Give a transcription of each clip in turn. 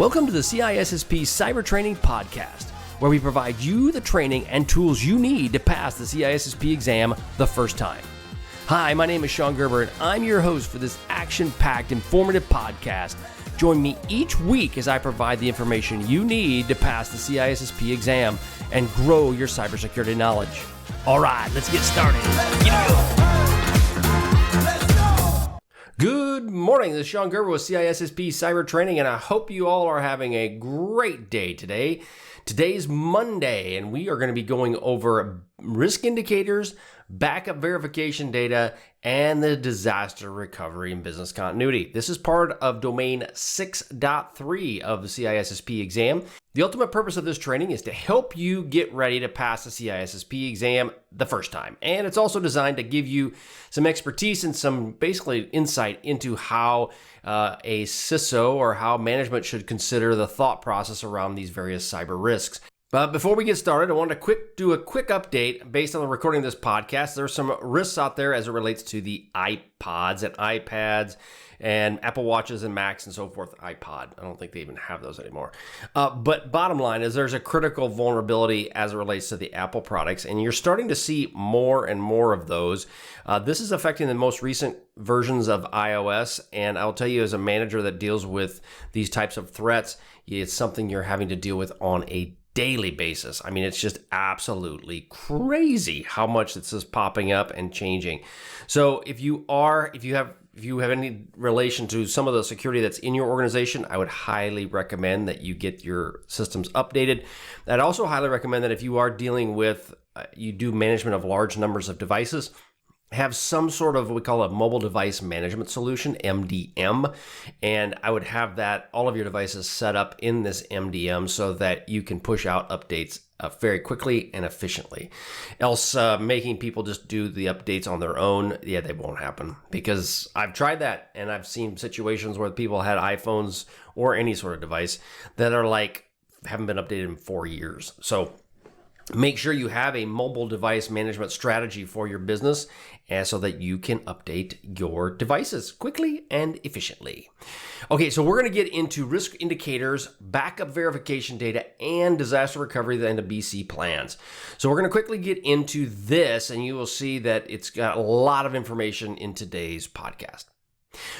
Welcome to the CISSP Cyber Training Podcast, where we provide you the training and tools you need to pass the CISSP exam the first time. Hi, my name is Sean Gerber, and I'm your host for this action-packed, informative podcast. Join me each week as I provide the information you need to pass the CISSP exam and grow your cybersecurity knowledge. All right, let's get started. Good morning, this is Sean Gerber with CISSP Cyber Training, and I hope you all are having a great day today. Today's Monday, and we are going to be going over risk indicators, backup verification data, and the disaster recovery and business continuity. This is part of domain 6.3 of the CISSP exam. The ultimate purpose of this training is to help you get ready to pass the CISSP exam the first time. And it's also designed to give you some expertise and some basically insight into how a CISO or how management should consider the thought process around these various cyber risks. But before we get started, I want to do a quick update based on the recording of this podcast. There are some risks out there as it relates to the iPods and iPads and Apple Watches and Macs and so forth. iPod, I don't think they even have those anymore. But bottom line is there's a critical vulnerability as it relates to the Apple products, and you're starting to see more and more of those. This is affecting the most recent versions of iOS, and I'll tell you as a manager that deals with these types of threats, it's something you're having to deal with on a daily basis. I mean, it's just absolutely crazy how much this is popping up and changing. So if you have any relation to some of the security that's in your organization, I would highly recommend that you get your systems updated. I'd also highly recommend that if you are dealing with, you do management of large numbers of devices, have some sort of what we call a mobile device management solution, MDM, and I would have that all of your devices set up in this MDM so that you can push out updates very quickly and efficiently. Else, making people just do the updates on their own, they won't happen, because I've tried that and I've seen situations where people had iPhones or any sort of device that are haven't been updated in 4 years. So make sure you have a mobile device management strategy for your business so that you can update your devices quickly and efficiently. Okay, so we're going to get into risk indicators, backup verification data, and disaster recovery and the BC plans. So we're going to quickly get into this, and you will see that it's got a lot of information in today's podcast.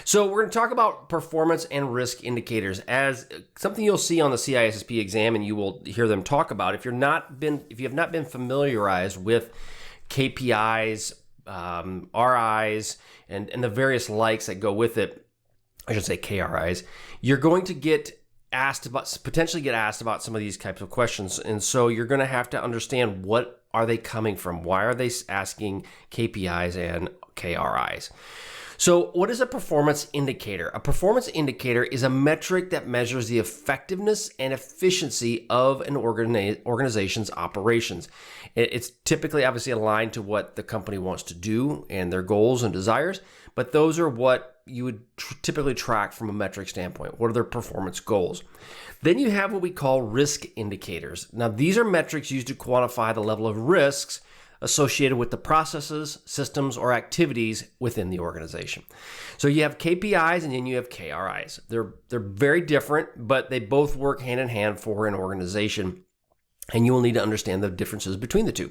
So we're going to talk about performance and risk indicators as something you'll see on the CISSP exam, and you will hear them talk about. If you have not been familiarized with KPIs, RIs, and the various likes that go with it, I should say KRIs, you're going to potentially get asked about some of these types of questions. And so you're going to have to understand, what are they coming from? Why are they asking KPIs and KRIs? So what is a performance indicator? A performance indicator is a metric that measures the effectiveness and efficiency of an organization's operations. It's typically obviously aligned to what the company wants to do and their goals and desires, but those are what you would typically track from a metric standpoint. What are their performance goals? Then you have what we call risk indicators. Now, these are metrics used to quantify the level of risks associated with the processes, systems, or activities within the organization. So you have KPIs and then you have KRIs. They're very different, but they both work hand in hand for an organization, and you will need to understand the differences between the two.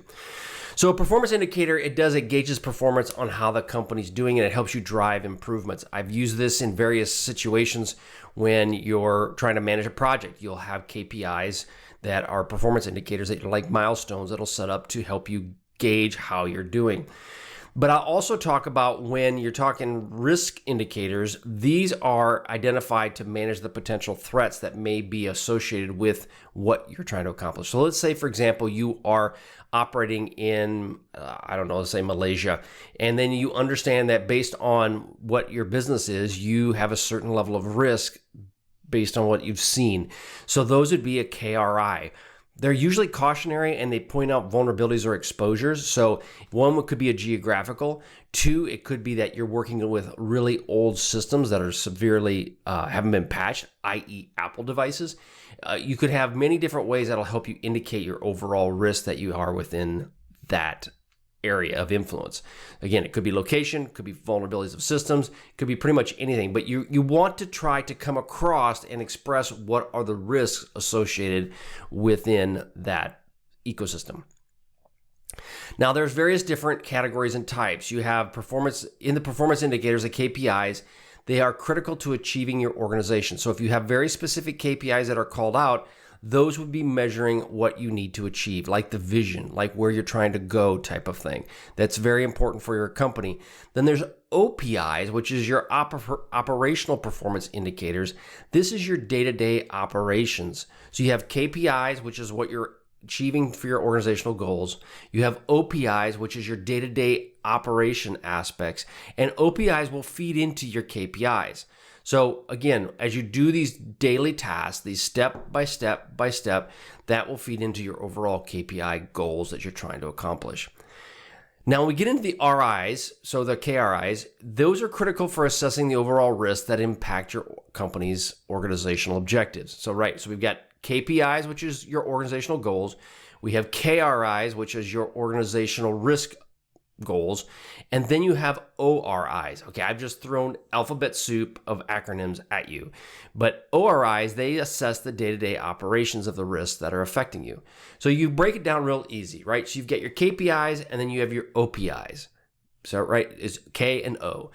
So a performance indicator, it gauges performance on how the company's doing, and it helps you drive improvements. I've used this in various situations when you're trying to manage a project. You'll have KPIs that are performance indicators that are like milestones that'll set up to help you gauge how you're doing. But I'll also talk about when you're talking risk indicators, these are identified to manage the potential threats that may be associated with what you're trying to accomplish. So let's say, for example, you are operating in, let's say Malaysia, and then you understand that based on what your business is, you have a certain level of risk based on what you've seen. So those would be a KRI. They're usually cautionary, and they point out vulnerabilities or exposures. So one could be a geographical. Two, it could be that you're working with really old systems that are severely haven't been patched, i.e. Apple devices. You could have many different ways that'll help you indicate your overall risk that you are within that area of influence. Again, it could be location, could be vulnerabilities of systems, could be pretty much anything, but you want to try to come across and express what are the risks associated within that ecosystem. Now, there's various different categories and types. You have performance indicators, the KPIs. They are critical to achieving your organization. So if you have very specific KPIs that are called out, those would be measuring what you need to achieve, like the vision, like where you're trying to go type of thing. That's very important for your company. Then there's OPIs, which is your operational performance indicators. This is your day-to-day operations. So you have KPIs, which is what you're achieving for your organizational goals. You have OPIs, which is your day-to-day operation aspects, and OPIs will feed into your KPIs. So again, as you do these daily tasks, these step by step, that will feed into your overall KPI goals that you're trying to accomplish. Now, when we get into the RIs, so the KRIs, those are critical for assessing the overall risks that impact your company's organizational objectives. So we've got KPIs, which is your organizational goals. We have KRIs, which is your organizational risk goals. And then you have ORIs. Okay, I've just thrown alphabet soup of acronyms at you. But ORIs, they assess the day-to-day operations of the risks that are affecting you. So you break it down real easy, right? So you've got your KPIs and then you have your OPIs. So, right, it's K and O.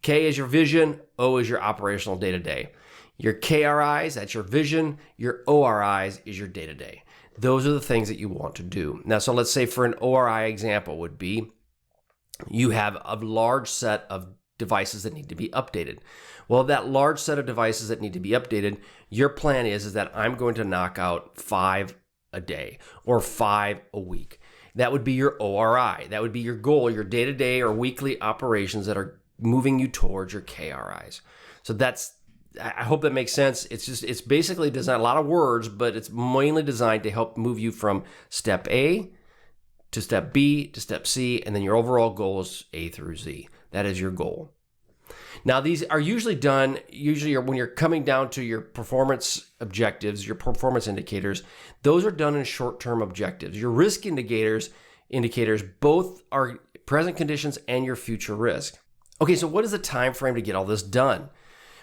K is your vision, O is your operational day-to-day. Your KRIs, that's your vision. Your ORIs is your day-to-day. Those are the things that you want to do. Now, so let's say for an ORI example would be, you have a large set of devices that need to be updated. Well, that large set of devices that need to be updated, your plan is that I'm going to knock out 5 a day or 5 a week. That would be your ORI. That would be your goal, your day-to-day or weekly operations that are moving you towards your KRIs. So I hope that makes sense. It's basically designed, a lot of words, but it's mainly designed to help move you from step A to step B to step C, and then your overall goal is A through Z. That is your goal. Now, these are usually done, when you're coming down to your performance objectives, your performance indicators, those are done in short-term objectives. Your risk indicators both are present conditions and your future risk. Okay, so what is the time frame to get all this done?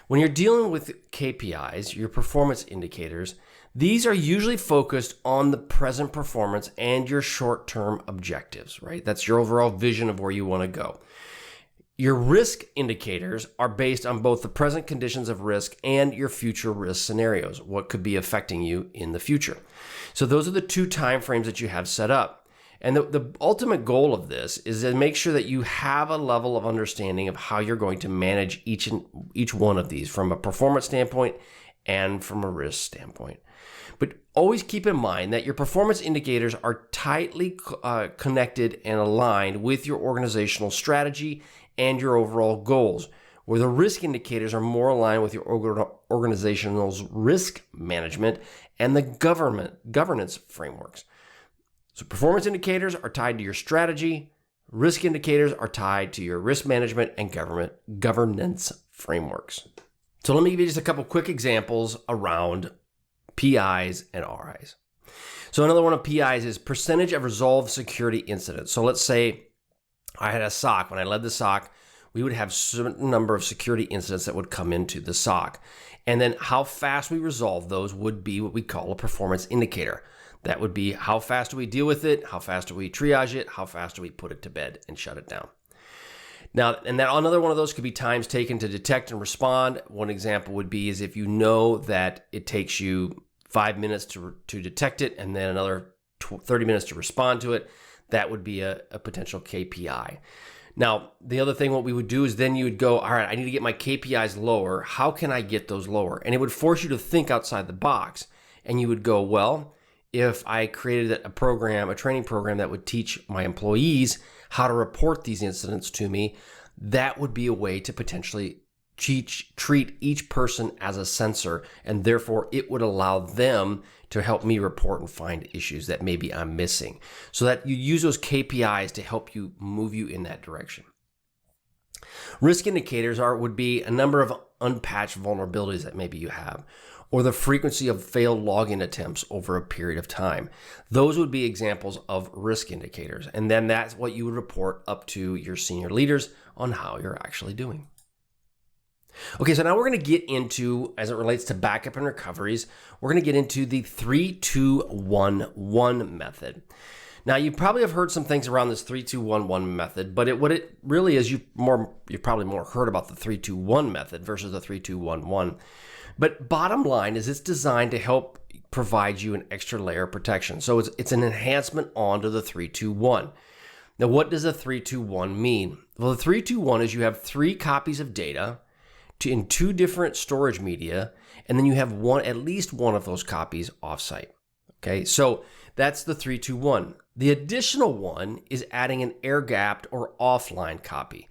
When you're dealing with KPIs, your performance indicators, these are usually focused on the present performance and your short-term objectives, right? That's your overall vision of where you want to go. Your risk indicators are based on both the present conditions of risk and your future risk scenarios, what could be affecting you in the future. So those are the 2 time frames that you have set up. And the ultimate goal of this is to make sure that you have a level of understanding of how you're going to manage each one of these from a performance standpoint and from a risk standpoint. But always keep in mind that your performance indicators are tightly connected and aligned with your organizational strategy and your overall goals, where the risk indicators are more aligned with your organizational risk management and the governance frameworks. So performance indicators are tied to your strategy. Risk indicators are tied to your risk management and governance frameworks. So let me give you just a couple quick examples around PIs and RIs. So another one of PIs is percentage of resolved security incidents. So let's say I had a SOC. When I led the SOC, we would have a certain number of security incidents that would come into the SOC. And then how fast we resolve those would be what we call a performance indicator. That would be how fast do we deal with it, how fast do we triage it, how fast do we put it to bed and shut it down. Now, and then another one of those could be times taken to detect and respond. One example would be is if you know that it takes you 5 minutes to detect it and then another 30 minutes to respond to it, that would be a potential KPI. Now, the other thing what we would do is then you would go, all right, I need to get my KPIs lower. How can I get those lower? And it would force you to think outside the box. And you would go, well, if I created a training program that would teach my employees how to report these incidents to me, that would be a way to potentially treat each person as a sensor, and therefore it would allow them to help me report and find issues that maybe I'm missing. So that you use those KPIs to help you move you in that direction. Risk indicators would be a number of unpatched vulnerabilities that maybe you have, or the frequency of failed login attempts over a period of time. Those would be examples of risk indicators. And then that's what you would report up to your senior leaders on how you're actually doing. Okay, so now we're going to get into, as it relates to backup and recoveries, we're going to get into the 3-2-1-1 method. Now, you probably have heard some things around this 3-2-1-1 method, but what it really is, you've probably more heard about the 3-2-1 method versus the 3-2-1-1. But bottom line is it's designed to help provide you an extra layer of protection. So it's an enhancement onto the 3-2-1. Now, what does a 3-2-1 mean? Well, the 3-2-1 is you have 3 copies of data in 2 different storage media, and then you have at least one of those copies offsite. Okay, so that's the 3-2-1. The additional one is adding an air-gapped or offline copy.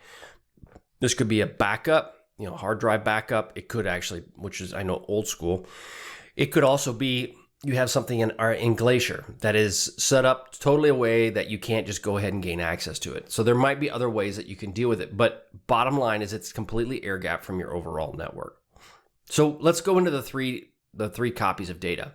This could be a backup, hard drive backup. It could actually, which is, I know, old school. It could also be you have something in Glacier that is set up totally a way that you can't just go ahead and gain access to it. So there might be other ways that you can deal with it. But bottom line is it's completely air-gapped from your overall network. So let's go into the three copies of data.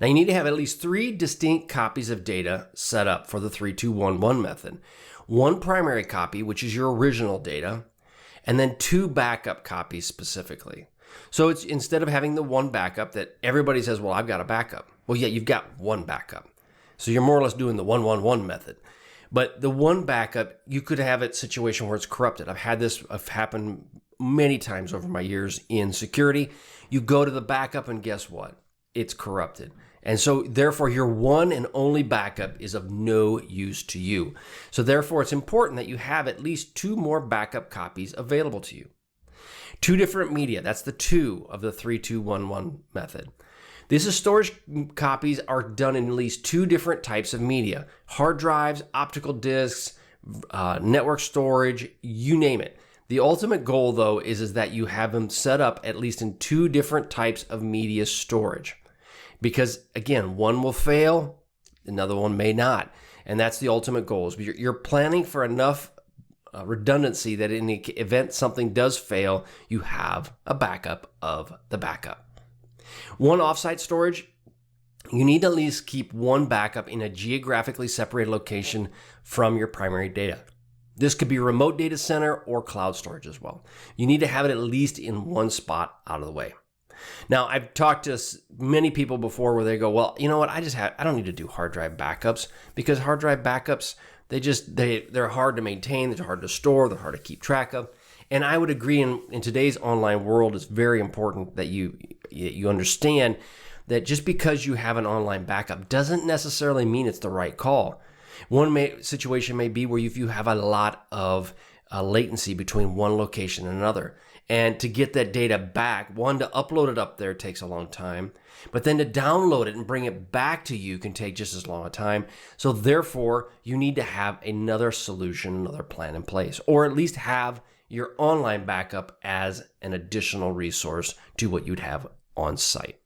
Now you need to have at least 3 distinct copies of data set up for the 3-2-1-1 method. 1 primary copy, which is your original data, and then 2 backup copies specifically. So it's instead of having the 1 backup that everybody says, well, I've got a backup. Well, yeah, you've got 1 backup. So you're more or less doing the 1-1-1 method. But the 1 backup, you could have a situation where it's corrupted. I've had this happen many times over my years in security. You go to the backup and guess what? It's corrupted. And so therefore your 1 and only backup is of no use to you. So therefore it's important that you have at least 2 more backup copies available to you. 2 different media, that's the 2 of the 3-2-1-1 method. These storage copies are done in at least 2 different types of media. Hard drives, optical disks, network storage, you name it. The ultimate goal though is that you have them set up at least in 2 different types of media storage. Because again, one will fail, another one may not. And that's the ultimate goal. Is you're planning for enough redundancy that in the event something does fail, you have a backup of the backup. 1 offsite storage, you need to at least keep 1 backup in a geographically separated location from your primary data. This could be a remote data center or cloud storage as well. You need to have it at least in 1 spot out of the way. Now, I've talked to many people before where they go, well, you know what, I don't need to do hard drive backups because hard drive backups, they're hard to maintain, they're hard to store, they're hard to keep track of. And I would agree in today's online world, it's very important that you understand that just because you have an online backup doesn't necessarily mean it's the right call. One situation may be where if you have a lot of latency between one location and another. And to get that data back, one, to upload it up there takes a long time, but then to download it and bring it back to you can take just as long a time. So therefore, you need to have another solution, another plan in place, or at least have your online backup as an additional resource to what you'd have on site.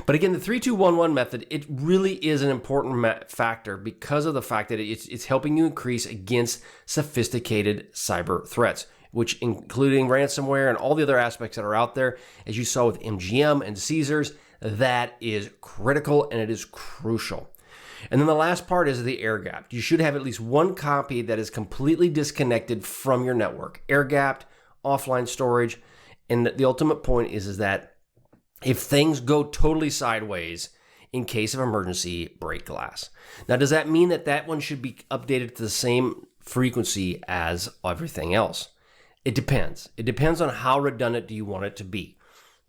But again, the 3-2-1-1 method, it really is an important factor because of the fact that it's helping you increase against sophisticated cyber threats, which including ransomware and all the other aspects that are out there. As you saw with MGM and Caesars, that is critical and it is crucial. And then the last part is the air gapped. You should have at least 1 copy that is completely disconnected from your network. Air gapped, offline storage. And the ultimate point is that if things go totally sideways, in case of emergency, break glass. Now, does that mean that one should be updated to the same frequency as everything else? It depends. It depends on how redundant do you want it to be.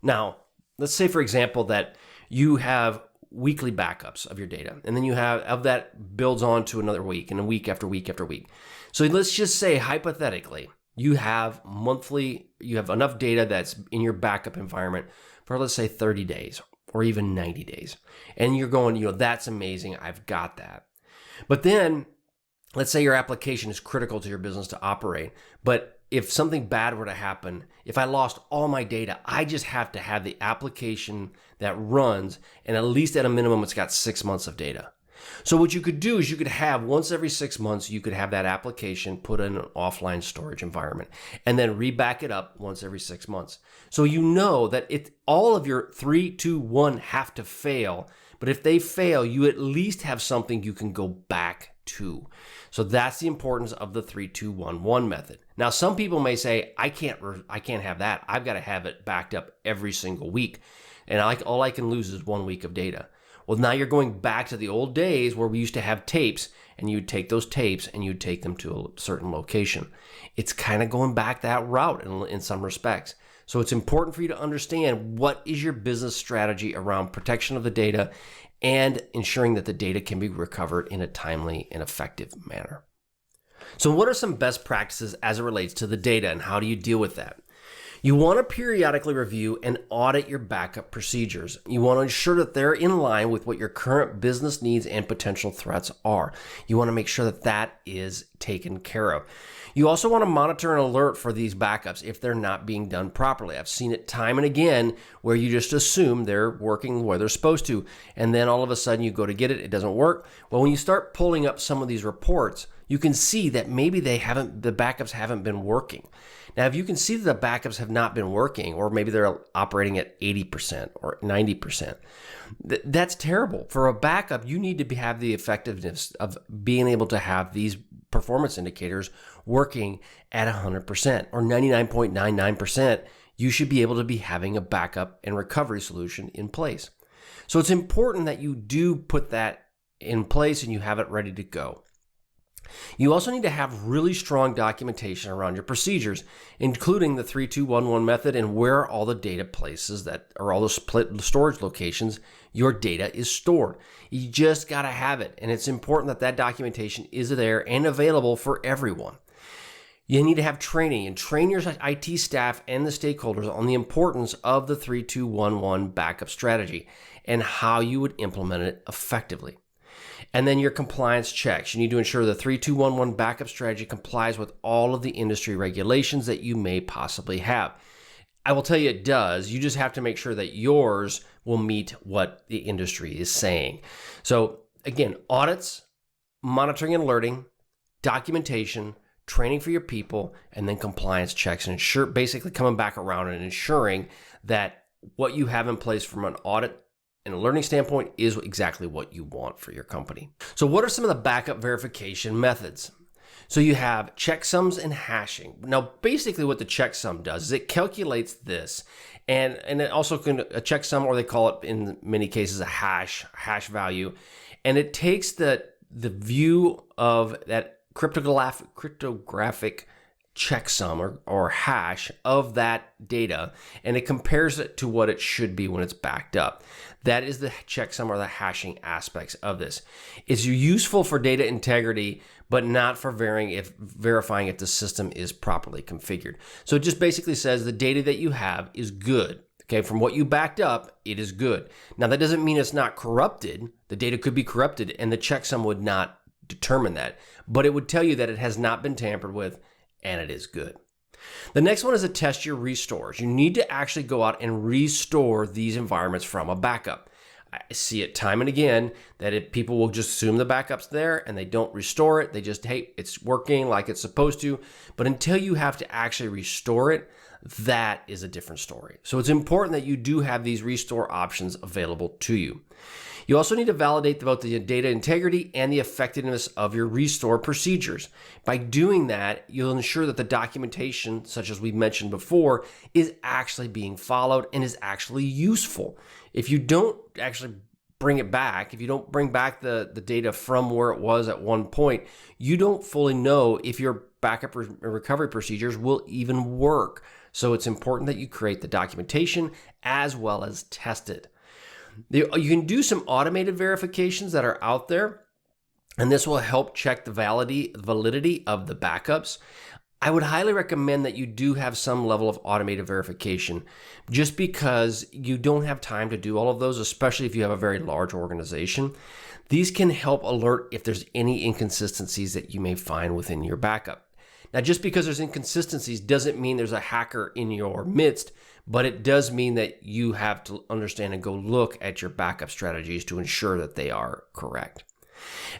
Now, let's say, for example, that you have weekly backups of your data, and then you have of that builds on to another week and a week after week after week. So let's just say, hypothetically, you have enough data that's in your backup environment for, let's say, 30 days or even 90 days. And you're going, that's amazing. I've got that. But then let's say your application is critical to your business to operate. But if something bad were to happen, if I lost all my data, I just have to have the application that runs, and at least at a minimum, it's got 6 months of data. So what you could do is you could have once every 6 months, you could have that application put in an offline storage environment and then reback it up once every 6 months. So you know that all of your 3, 2, 1 have to fail. But if they fail, you at least have something you can go back to. So that's the importance of the 3, 2, 1, 1 method. Now, some people may say, I can't have that. I've got to have it backed up every single week. And all I can lose is 1 week of data. Well, now you're going back to the old days where we used to have tapes, and you'd take those tapes and you'd take them to a certain location. It's kind of going back that route in some respects. So it's important for you to understand what is your business strategy around protection of the data and ensuring that the data can be recovered in a timely and effective manner. So what are some best practices as it relates to the data, and how do you deal with that? You want to periodically review and audit your backup procedures. You want to ensure that they're in line with what your current business needs and potential threats are. You want to make sure that that is taken care of. You also want to monitor and alert for these backups if they're not being done properly. I've seen it time and again where you just assume they're working where they're supposed to, and then all of a sudden you go to get it, it doesn't work. Well, when you start pulling up some of these reports, you can see that maybe the backups haven't been working. Now, if you can see that the backups have not been working, or maybe they're operating at 80% or 90%, that's terrible. For a backup, you need to have the effectiveness of being able to have these performance indicators working at 100% or 99.99%. You should be able to be having a backup and recovery solution in place. So it's important that you do put that in place and you have it ready to go. You also need to have really strong documentation around your procedures, including the 3-2-1-1 method and where all the data places that are all the split storage locations your data is stored. You just got to have it, and it's important that that documentation is there and available for everyone. You need to have training and train your IT staff and the stakeholders on the importance of the 3-2-1-1 backup strategy and how you would implement it effectively. And then your compliance checks. You need to ensure the 3-2-1-1 backup strategy complies with all of the industry regulations that you may possibly have. I will tell you it does. You just have to make sure that yours will meet what the industry is saying. So again, audits, monitoring and alerting, documentation, training for your people, and then compliance checks, and basically coming back around and ensuring that what you have in place from an audit and a learning standpoint is exactly what you want for your company. So what are some of the backup verification methods? So you have checksums and hashing. Now, basically what the checksum does is it calculates this, and it also can a checksum, or they call it in many cases a hash value, and it takes the view of that cryptographic checksum or hash of that data, and it compares it to what it should be when it's backed up. That is the checksum or the hashing aspects of this. It's useful for data integrity, but not for verifying if the system is properly configured. So it just basically says the data that you have is good. Okay, from what you backed up, it is good. Now, that doesn't mean it's not corrupted. The data could be corrupted, and the checksum would not determine that, but it would tell you that it has not been tampered with, and it is good. The next one is to test your restores. You need to actually go out and restore these environments from a backup. I see it time and again that people will just assume the backup's there and they don't restore it. They just, hey, it's working like it's supposed to. But until you have to actually restore it, that is a different story. So it's important that you do have these restore options available to you. You also need to validate both the data integrity and the effectiveness of your restore procedures. By doing that, you'll ensure that the documentation, such as we mentioned before, is actually being followed and is actually useful. If you don't actually bring it back, if you don't bring back the data from where it was at one point, you don't fully know if your backup recovery procedures will even work. So it's important that you create the documentation as well as test it. You can do some automated verifications that are out there, and this will help check the validity of the backups. I would highly recommend that you do have some level of automated verification, just because you don't have time to do all of those, especially if you have a very large organization. These can help alert if there's any inconsistencies that you may find within your backup. Now, just because there's inconsistencies doesn't mean there's a hacker in your midst, but it does mean that you have to understand and go look at your backup strategies to ensure that they are correct.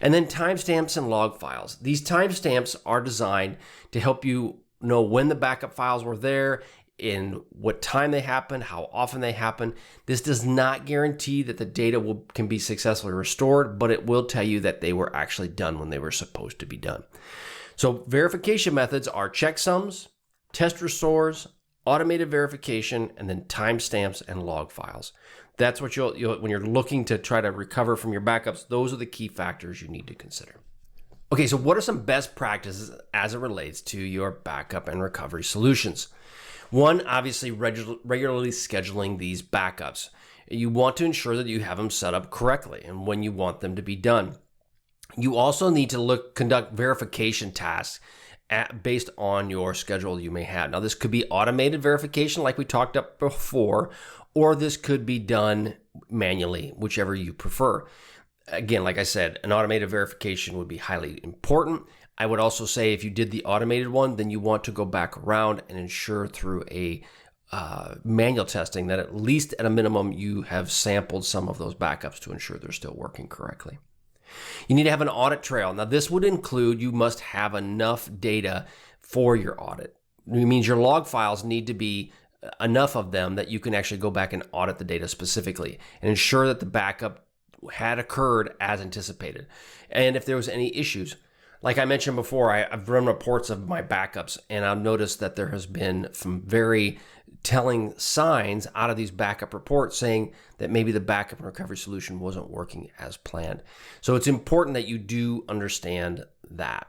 And then timestamps and log files. These timestamps are designed to help you know when the backup files were there, in what time they happen, how often they happen. This does not guarantee that the data can be successfully restored, but it will tell you that they were actually done when they were supposed to be done. So verification methods are checksums, test restores, automated verification, and then timestamps and log files. That's what you'll when you're looking to try to recover from your backups, those are the key factors you need to consider. Okay, so what are some best practices as it relates to your backup and recovery solutions? One, obviously, regularly scheduling these backups. You want to ensure that you have them set up correctly and when you want them to be done. You also need to conduct verification tasks based on your schedule you may have. Now, this could be automated verification like we talked about before, or this could be done manually, whichever you prefer. Again, like I said, an automated verification would be highly important. I would also say if you did the automated one, then you want to go back around and ensure through a manual testing that at least at a minimum you have sampled some of those backups to ensure they're still working correctly. You need to have an audit trail. Now, this would include you must have enough data for your audit. It means your log files need to be enough of them that you can actually go back and audit the data specifically and ensure that the backup had occurred as anticipated. And if there was any issues, like I mentioned before, I've run reports of my backups, and I've noticed that there has been some very telling signs out of these backup reports saying that maybe the backup and recovery solution wasn't working as planned. So it's important that you do understand that.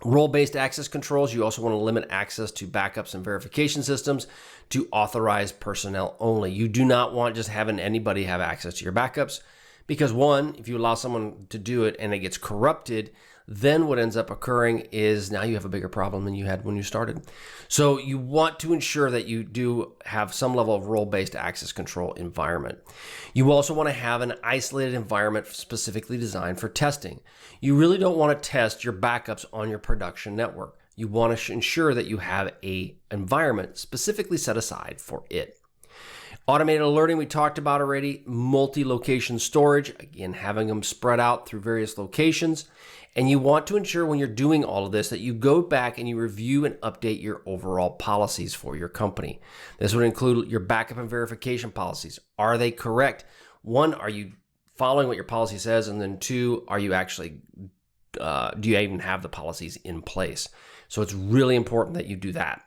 Role-based access controls, you also want to limit access to backups and verification systems to authorized personnel only. You do not want just having anybody have access to your backups because, one, if you allow someone to do it and it gets corrupted, then what ends up occurring is now you have a bigger problem than you had when you started. So you want to ensure that you do have some level of role-based access control environment. You also want to have an isolated environment specifically designed for testing. You really don't want to test your backups on your production network. You want to ensure that you have an environment specifically set aside for it. Automated alerting, we talked about already. Multi-location storage, again, having them spread out through various locations. And you want to ensure when you're doing all of this that you go back and you review and update your overall policies for your company. This would include your backup and verification policies. Are they correct? One, are you following what your policy says? And then two, are you actually, do you even have the policies in place? So it's really important that you do that.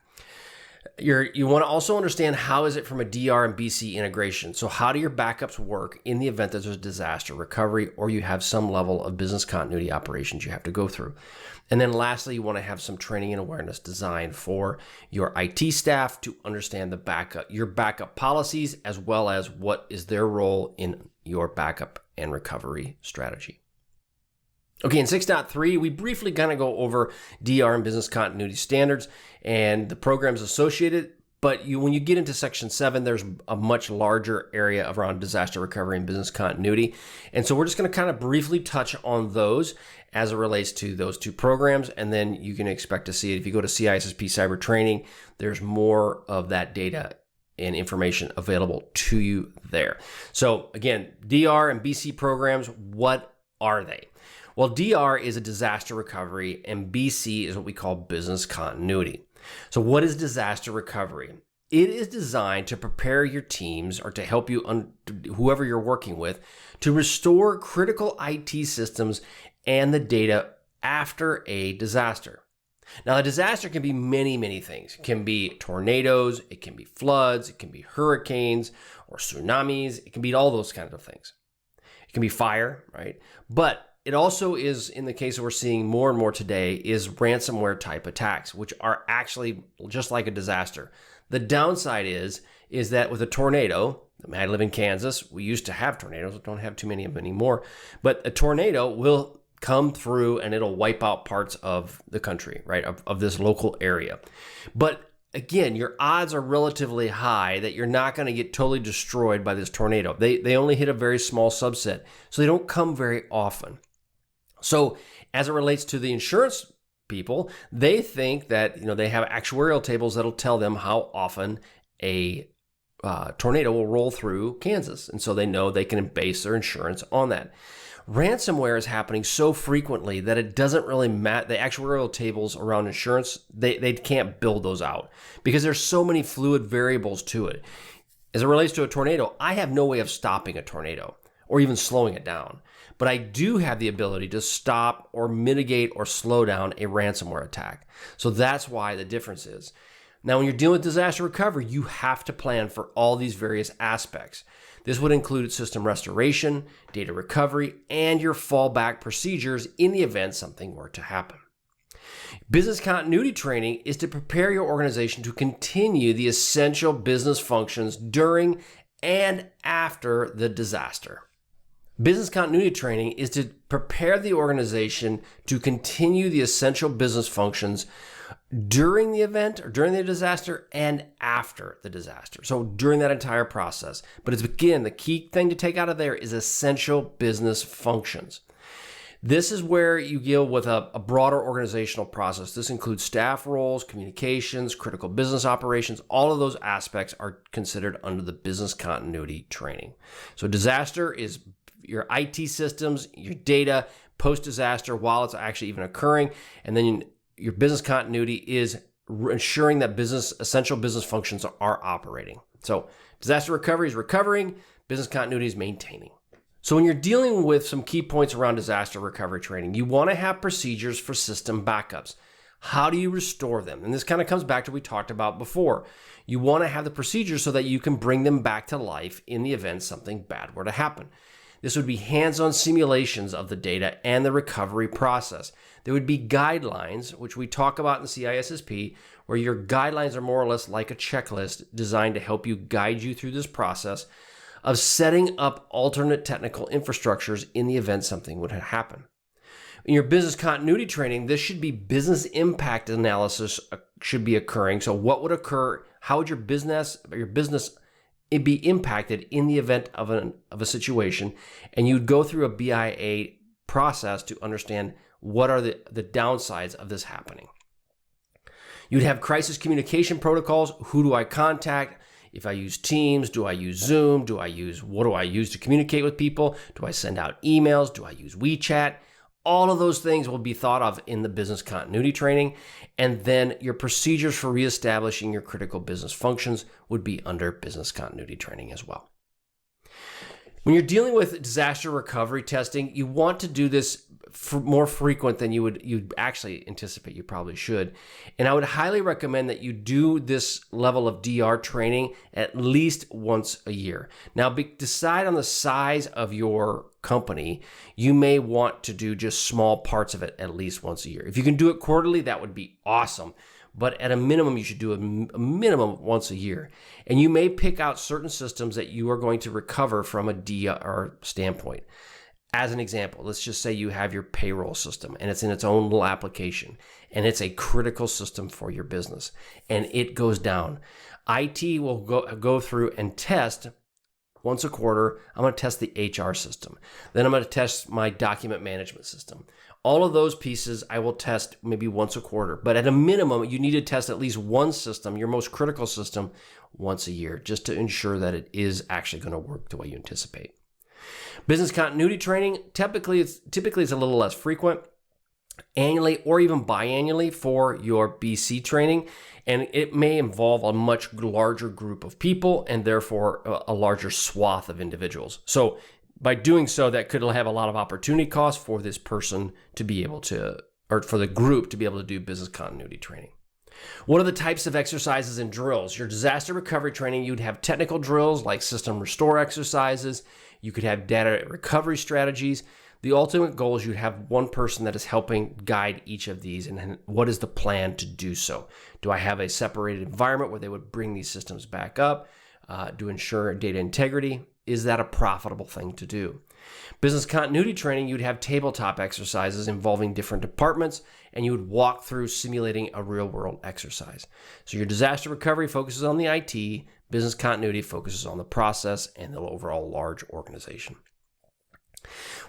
You want to also understand how is it from a DR and BC integration. So how do your backups work in the event that there's a disaster recovery or you have some level of business continuity operations you have to go through. And then lastly, you want to have some training and awareness designed for your IT staff to understand your backup policies as well as what is their role in your backup and recovery strategy. Okay, in 6.3, we briefly kind of go over DR and business continuity standards and the programs associated, but when you get into section 7, there's a much larger area around disaster recovery and business continuity. And so we're just going to kind of briefly touch on those as it relates to those two programs, and then you can expect to see it. If you go to CISSP Cyber Training, there's more of that data and information available to you there. So again, DR and BC programs, what are they? Well, DR is a disaster recovery and BC is what we call business continuity. So what is disaster recovery? It is designed to prepare your teams or to help you, whoever you're working with, to restore critical IT systems and the data after a disaster. Now, a disaster can be many, many things. It can be tornadoes, it can be floods, it can be hurricanes or tsunamis. It can be all those kinds of things. It can be fire, right? But it also is, in the case that we're seeing more and more today, is ransomware type attacks, which are actually just like a disaster. The downside is that with a tornado, I live in Kansas, we used to have tornadoes, we don't have too many of them anymore, but a tornado will come through and it'll wipe out parts of the country, right, of this local area. But again, your odds are relatively high that you're not going to get totally destroyed by this tornado. They only hit a very small subset, so they don't come very often. So as it relates to the insurance people, they think that they have actuarial tables that'll tell them how often a tornado will roll through Kansas. And so they know they can base their insurance on that. Ransomware is happening so frequently that it doesn't really matter. The actuarial tables around insurance, they can't build those out because there's so many fluid variables to it. As it relates to a tornado, I have no way of stopping a tornado or even slowing it down. But I do have the ability to stop or mitigate or slow down a ransomware attack. So that's why the difference is. Now, when you're dealing with disaster recovery, you have to plan for all these various aspects. This would include system restoration, data recovery, and your fallback procedures in the event something were to happen. Business continuity training is to prepare your organization to continue the essential business functions during and after the disaster. Business continuity training is to prepare the organization to continue the essential business functions during the event or during the disaster and after the disaster. So during that entire process. But it's, again, the key thing to take out of there is essential business functions. This is where you deal with a broader organizational process. This includes staff roles, communications, critical business operations. All of those aspects are considered under the business continuity training. So disaster is your IT systems, your data, post-disaster while it's actually even occurring. And then your business continuity is ensuring that essential business functions are operating. So disaster recovery is recovering, business continuity is maintaining. So when you're dealing with some key points around disaster recovery training, you want to have procedures for system backups. How do you restore them? And this kind of comes back to what we talked about before. You want to have the procedures so that you can bring them back to life in the event something bad were to happen. This would be hands-on simulations of the data and the recovery process. There would be guidelines, which we talk about in the CISSP, where your guidelines are more or less like a checklist designed to help you guide you through this process of setting up alternate technical infrastructures in the event something would have In your business continuity training, this should be business impact analysis should be occurring. So what would occur? How would your business be impacted in the event of a situation? And you'd go through a BIA process to understand what are the downsides of this happening. You'd have crisis communication protocols. Who do I contact? If I use Teams, do I use Zoom? What do I use to communicate with people? Do I send out emails? Do I use WeChat? All of those things will be thought of in the business continuity training. And then your procedures for reestablishing your critical business functions would be under business continuity training as well. When you're dealing with disaster recovery testing, you want to do this more frequent than you'd actually anticipate you probably should. And I would highly recommend that you do this level of DR training at least once a year. Now, decide on the size of your company. You may want to do just small parts of it at least once a year. If you can do it quarterly, that would be awesome. But at a minimum, you should do a minimum once a year. And you may pick out certain systems that you are going to recover from a DR standpoint. As an example, let's just say you have your payroll system and it's in its own little application and it's a critical system for your business and it goes down. IT will go through and test once a quarter. I'm going to test the HR system. Then I'm going to test my document management system. All of those pieces I will test maybe once a quarter, but at a minimum, you need to test at least one system, your most critical system, once a year, just to ensure that it is actually going to work the way you anticipate. Business continuity training, typically it's a little less frequent, annually or even biannually for your BC training, and it may involve a much larger group of people and therefore a larger swath of individuals. So by doing so, that could have a lot of opportunity costs for this person to be able to, or for the group to be able to do business continuity training. What are the types of exercises and drills? Your disaster recovery training, you'd have technical drills like system restore exercises. You could have data recovery strategies. The ultimate goal is you'd have one person that is helping guide each of these, and what is the plan to do so? Do I have a separated environment where they would bring these systems back up to ensure data integrity? Is that a profitable thing to do? Business continuity training, you'd have tabletop exercises involving different departments, and you would walk through simulating a real-world exercise. So your disaster recovery focuses on the IT, business continuity focuses on the process and the overall large organization.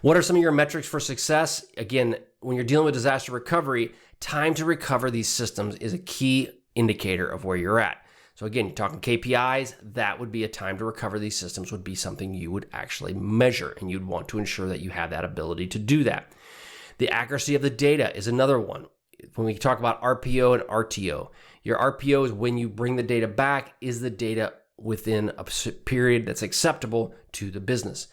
What are some of your metrics for success? Again, when you're dealing with disaster recovery, time to recover these systems is a key indicator of where you're at. So again, you're talking KPIs, that would be a time to recover these systems would be something you would actually measure, and you'd want to ensure that you have that ability to do that. The accuracy of the data is another one. When we talk about RPO and RTO, your RPO is when you bring the data back, is the data within a period that's acceptable to the business.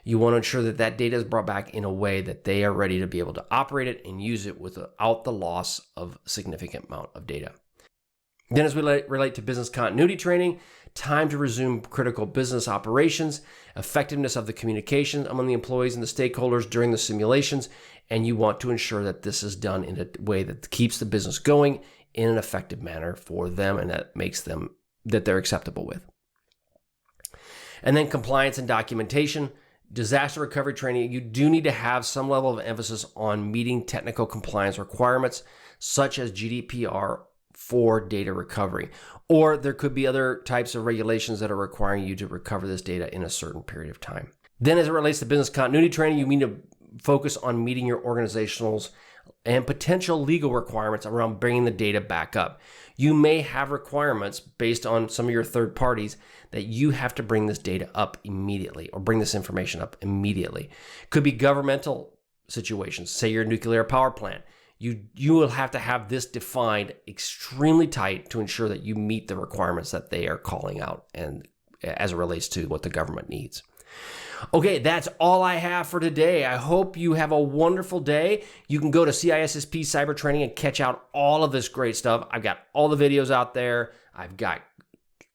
You want to ensure that that data is brought back in a way that they are ready to be able to operate it and use it without the loss of a significant amount of data. Then as we relate to business continuity training, time to resume critical business operations, effectiveness of the communication among the employees and the stakeholders during the simulations, and you want to ensure that this is done in a way that keeps the business going in an effective manner for them and that makes them that they're acceptable with. And then compliance and documentation. Disaster recovery training, you do need to have some level of emphasis on meeting technical compliance requirements, such as GDPR for data recovery. Or there could be other types of regulations that are requiring you to recover this data in a certain period of time. Then as it relates to business continuity training, you need to focus on meeting your organizational's and potential legal requirements around bringing the data back up. You may have requirements based on some of your third parties that you have to bring this data up immediately or bring this information up immediately. Could be governmental situations. Say you're a nuclear power plant. You will have to have this defined extremely tight to ensure that you meet the requirements that they are calling out and as it relates to what the government needs. Okay, that's all I have for today. I hope you have a wonderful day. You can go to CISSP Cyber Training and catch out all of this great stuff. I've got all the videos out there. I've got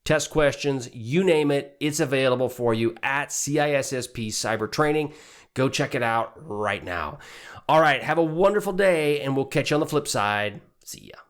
test questions, you name it. It's available for you at CISSP Cyber Training. Go check it out right now. All right, have a wonderful day, and we'll catch you on the flip side. See ya.